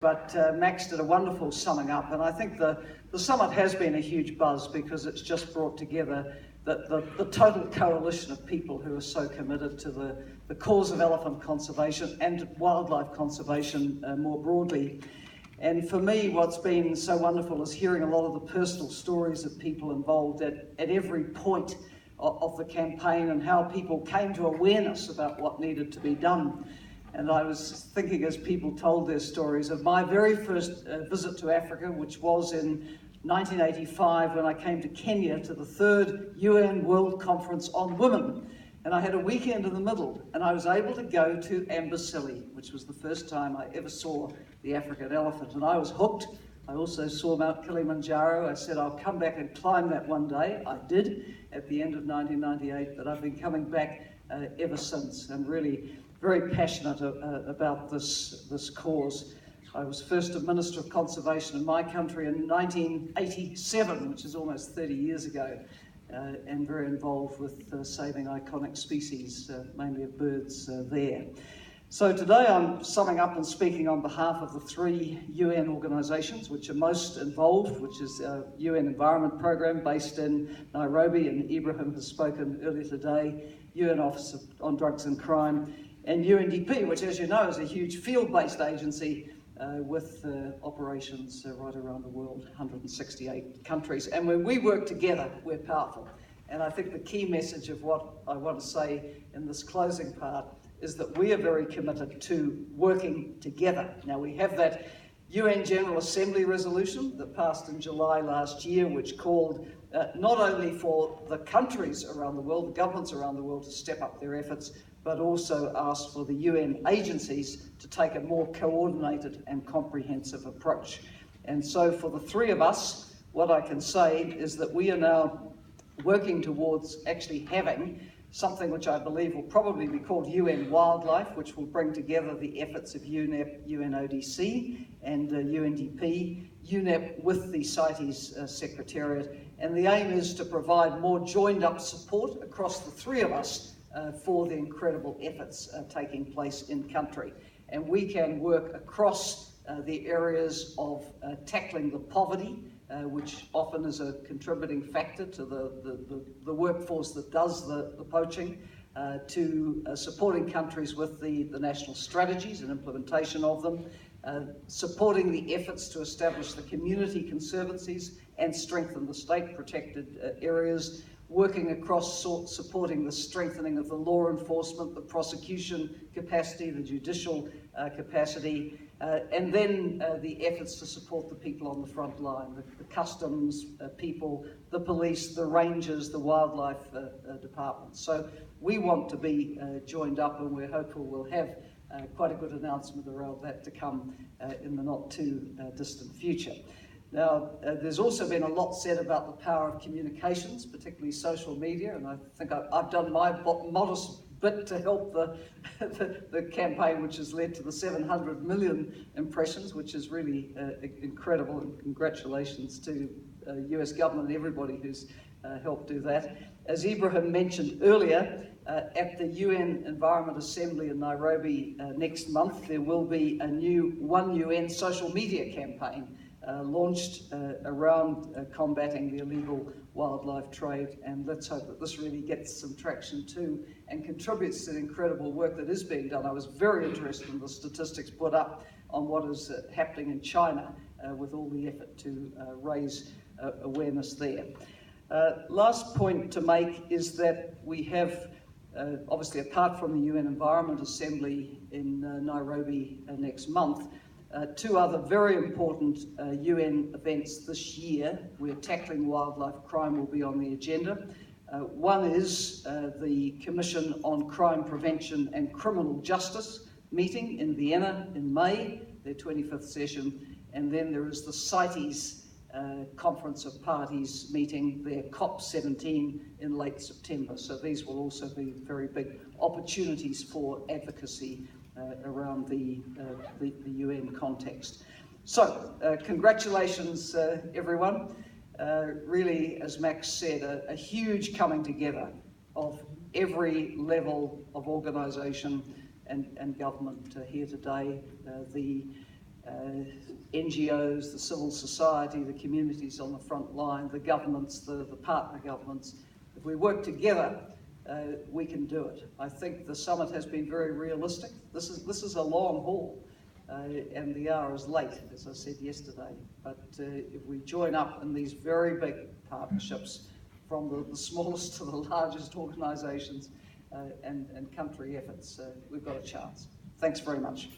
But Max did a wonderful summing up, and I think the summit has been a huge buzz because it's just brought together the total coalition of people who are so committed to the cause of elephant conservation and wildlife conservation more broadly. And for me, what's been so wonderful is hearing a lot of the personal stories of people involved at every point of the campaign and how people came to awareness about what needed to be done. And I was thinking as people told their stories of my very first visit to Africa, which was in 1985 when I came to Kenya to the 3rd UN World Conference on Women. And I had a weekend in the middle, and I was able to go to Amboseli, which was the first time I ever saw the African elephant. And I was hooked. I also saw Mount Kilimanjaro. I said, I'll come back and climb that one day. I did at the end of 1998, but I've been coming back ever since, and really very passionate about this cause. I was first a Minister of Conservation in my country in 1987, which is almost 30 years ago, and very involved with saving iconic species, mainly of birds there. So today I'm summing up and speaking on behalf of the 3 UN organisations which are most involved, which is UN Environment Programme based in Nairobi, and Ibrahim has spoken earlier today, UN Office on Drugs and Crime, and UNDP, which, as you know, is a huge field-based agency with operations right around the world, 168 countries. And when we work together, we're powerful. And I think the key message of what I want to say in this closing part is that we are very committed to working together. Now, we have that UN General Assembly resolution that passed in July last year, which called not only for the countries around the world, the governments around the world to step up their efforts, but also asked for the UN agencies to take a more coordinated and comprehensive approach. And so for the 3 of us, what I can say is that we are now working towards actually having something which I believe will probably be called UN Wildlife, which will bring together the efforts of UNEP, UNODC and UNDP, UNEP with the CITES Secretariat. And the aim is to provide more joined up support across the 3 of us for the incredible efforts taking place in country. And we can work across the areas of tackling the poverty, which often is a contributing factor to the workforce that does the poaching, to supporting countries with the national strategies and implementation of them, supporting the efforts to establish the community conservancies and strengthen the state protected areas, working across supporting the strengthening of the law enforcement, the prosecution capacity, the judicial capacity, and then the efforts to support the people on the front line, the customs people, the police, the rangers, the wildlife departments. So we want to be joined up, and we're hopeful we'll have quite a good announcement around that to come in the not too distant future. Now, there's also been a lot said about the power of communications, particularly social media, and I think I've done my modest bit to help the campaign, which has led to the 700 million impressions, which is really incredible, and congratulations to US government and everybody who's helped do that. As Ibrahim mentioned earlier, at the UN Environment Assembly in Nairobi next month, there will be a new One UN social media campaign launched around combating the illegal wildlife trade, and let's hope that this really gets some traction too and contributes to the incredible work that is being done. I was very interested in the statistics put up on what is happening in China with all the effort to raise awareness there. Last point to make is that we have, obviously apart from the UN Environment Assembly in Nairobi next month, 2 other very important UN events this year where tackling wildlife crime will be on the agenda. One is the Commission on Crime Prevention and Criminal Justice meeting in Vienna in May, their 25th session, and then there is the CITES Conference of Parties meeting, their COP17 in late September. So these will also be very big opportunities for advocacy around the UN context. So, congratulations everyone. Really, as Max said, a huge coming together of every level of organisation and government here today. The NGOs, the civil society, the communities on the front line, the governments, the partner governments. If we work together, we can do it. I think the summit has been very realistic. This is a long haul, and the hour is late, as I said yesterday. But if we join up in these very big partnerships, from the smallest to the largest organisations and country efforts, we've got a chance. Thanks very much.